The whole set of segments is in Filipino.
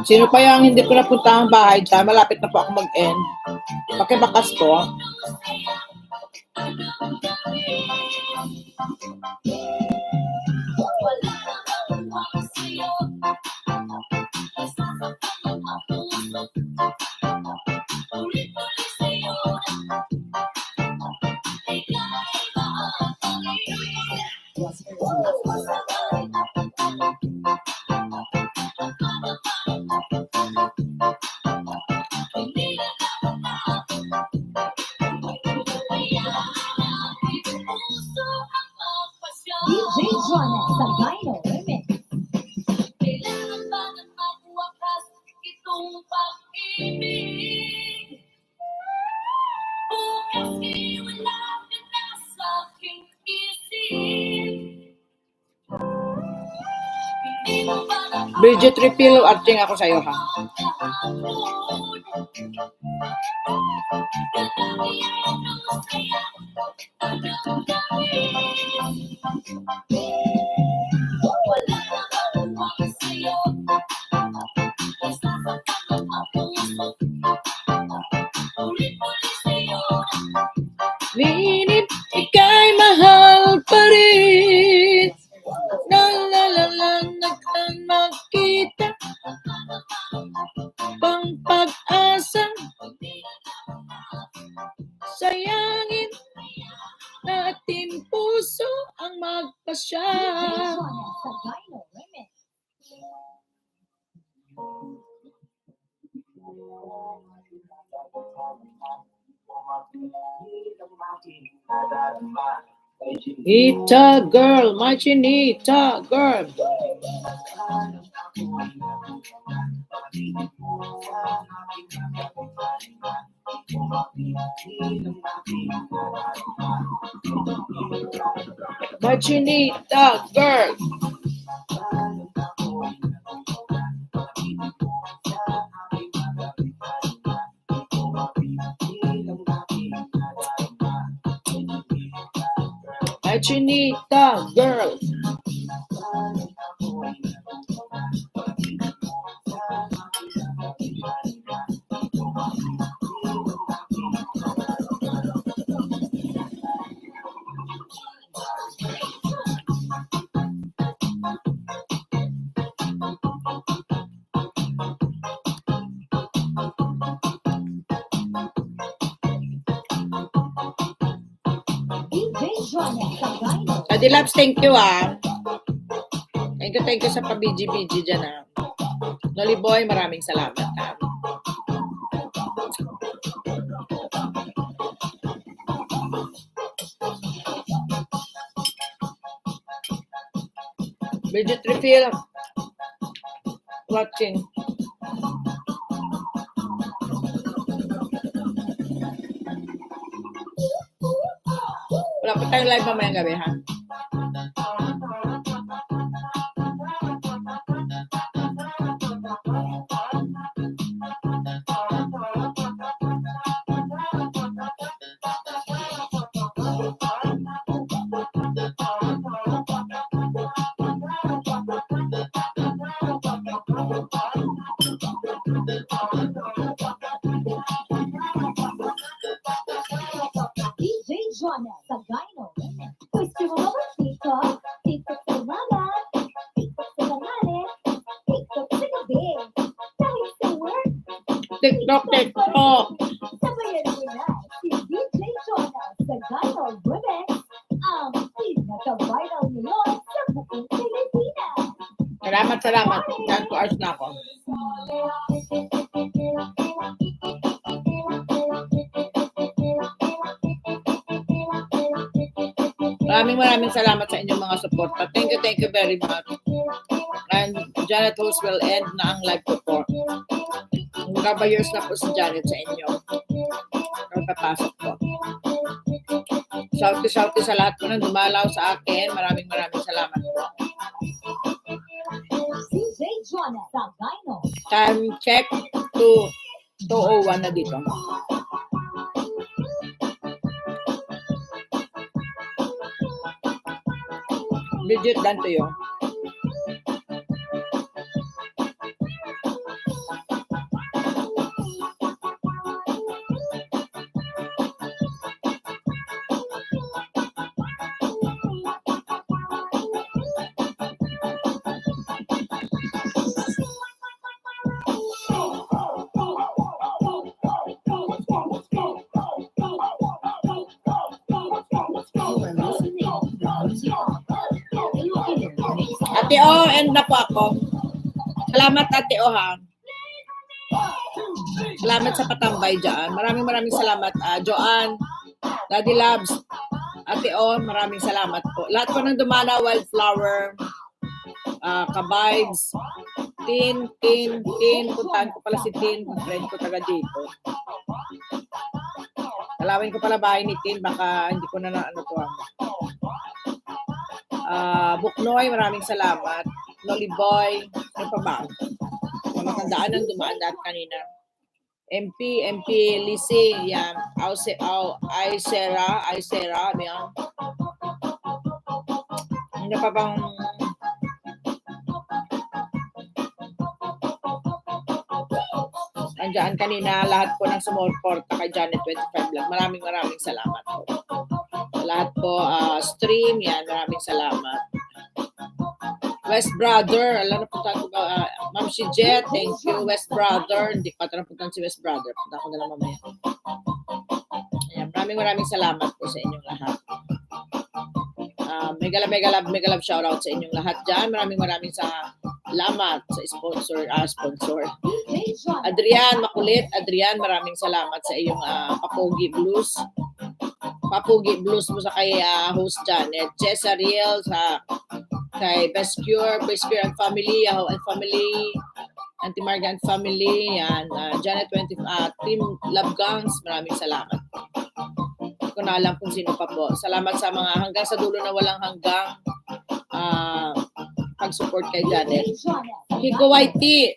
Sino pa yung hindi ko napunta ang bahay dyan? Malapit na po ako mag-end. Pakibakas po. DJ Jonas sa Dino Remix. Kailangan ba ng magwakas itong pag-ibig? Bukas wala ka na sa aking isip. Hindi mo ba Bridget Refill, arting ako sa'yo ha. Minit ika'y mahal pa rin. Nagkan makita pang pag-asa. Sayangin natin puso ang magpasya. DJ Jonas sa Dino Remix. Ita girl, my chinita girl. My chinita girl. My chinita girl. DJ Jonas sa Dino. Adi Labs, thank you ah. Thank you sa pa-BG-BG dyan ah. Noli Boy, maraming salamat ah. Bridget Refill, watching. Wala pa tayong live mamayang gabi ha. DJ Jonas sa Dino Remix. Gusto mo ba TikTok? TikTok sa umaga, TikTok sa tanghali, TikTok sa gabi. Kahit sa work, TikTok. sabayan mo na si DJ Jonas sa Dino Remix, ang pinaka-viral ngayon sa buong Pilipinas. Salamat. 10 hours na ako. Maraming salamat sa inyong mga suporta. Thank you very much. And Janet Host will end na ang live ko po. Magkabayers na po si Janet sa inyo. Papasok po. Shouty sa lahat po na dumalaw sa akin. Maraming salamat po. DJ Jonas sa Dino. Time check to 2:01 na dito. Bridget, dan to you. Ate O, end na po ako. Salamat Ate O ha. Salamat sa patambay dyan. Maraming salamat. Joanne, Daddy Labs, Ate O, maraming salamat po. Lahat po ng dumana, Wildflower, Kabibes, Tin. Puntahan ko pala si Tin. Friend ko taga dito. Dalawin ko pala bahay ni Tin. Baka hindi ko na ano to. Buknoy, maraming salamat. Nolly Boy, ano pa ba? Matandaan ang dumaan dahil kanina. MP, Lisi, yan. Aisera, yan. Ano pa bang andyan kanina lahat po ng sumuporta kay Janet 25 Vlog. Maraming salamat po. Lahat po, stream, yan. Maraming salamat. West Brother, alam na punta ko ba? Ma'am si Jet, thank you. West Brother, hindi pa napunta si West Brother. Punta ko na lang mamaya. Ayan, maraming salamat po sa inyong lahat. Mega love shoutout sa inyong lahat dyan. Maraming salamat sa sponsor. Adrian, makulit. Adrian, maraming salamat sa iyong Papogi Blues. Papogi Blues mo sa kay host Janet. Cesariel, sa kay Best Cure and Family, Yahoo and Family, Auntie Marga and Family, yan, Janet 20, Team Love Gangs, maraming salamat. Hindi ko na alam kung sino pa po. Salamat sa mga hanggang sa dulo na walang hanggang pag-support kay Janet. Hiko YT.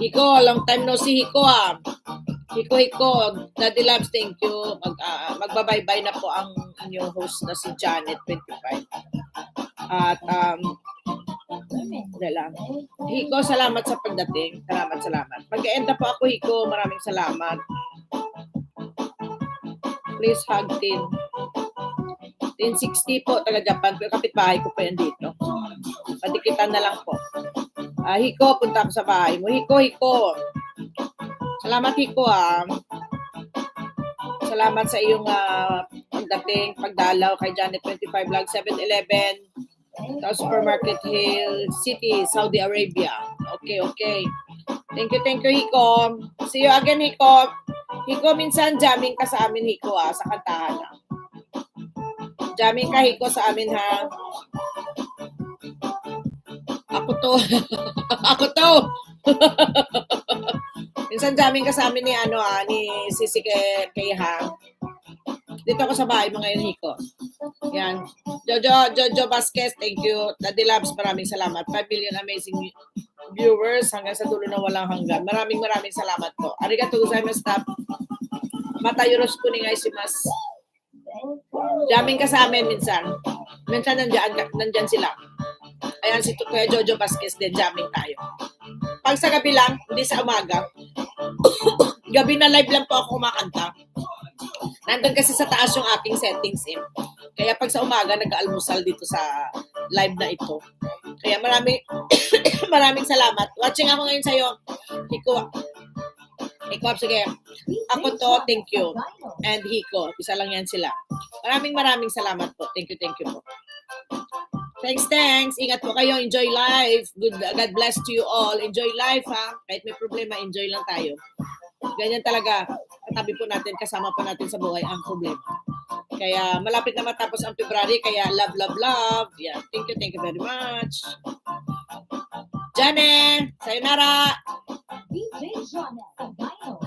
Hiko, long time no see Hiko ha. Hiko, Daddy Labs, thank you. Magbabay-bye na po ang inyong host na si Janet 25. At lang. Hiko, salamat sa pagdating. Salamat. Mag-end na po ako, Hiko. Maraming salamat. Please hug Tin. Tin 60 po, taga Japan. Kapitbahay ko po yan dito. Patikitan na lang po. Hiko, punta ako sa bahay mo. Hiko. Salamat, Hiko, Salamat sa iyong pagdating, pagdalaw kay Janet 25 Vlog, 7-Eleven, Supermarket Hill City, Saudi Arabia. Okay. Thank you, Hiko. See you again, Hiko. Hiko, minsan jamming ka sa amin, Hiko, sa kantahan. Jamming ka, Hiko, sa amin, ha? Ako to. Minsan jamming ka sa amin ni Sisi kay Hang. Dito ako sa bahay mo ngayon, Hiko. Yan. Jojo Vasquez, thank you. Daddy Labs, maraming salamat. 5 million amazing viewers hanggang sa dulo na walang hanggan. Maraming salamat po. Arigatou gozaimashita. Mata yoroshiku onegaishimasu. Jamming ka sa amin minsan. Minsan nandyan sila. Ayan, si Kuya Jojo Vasquez din, jamming tayo. Pag sa gabi lang, hindi sa umaga. Gabi na live lang po ako kumakanta. Nandun kasi sa taas yung ating settings Kaya pag sa umaga, nag-almusal dito sa live na ito. Kaya maraming salamat. Watching ako ngayon sa'yo. Hiko, sige. Ako to, thank you. And Hiko, isa lang yan sila. Maraming salamat po. Thank you po. Thanks. Ingat po kayo. Enjoy life. God bless to you all. Enjoy life, ha. Kahit may problema, enjoy lang tayo. Ganyan talaga. Katabi po natin, kasama po natin sa buhay ang problema. Kaya malapit na matapos ang February. Kaya love. Yeah. Thank you very much. Janet, sayonara. DJ Jonas, Sagano.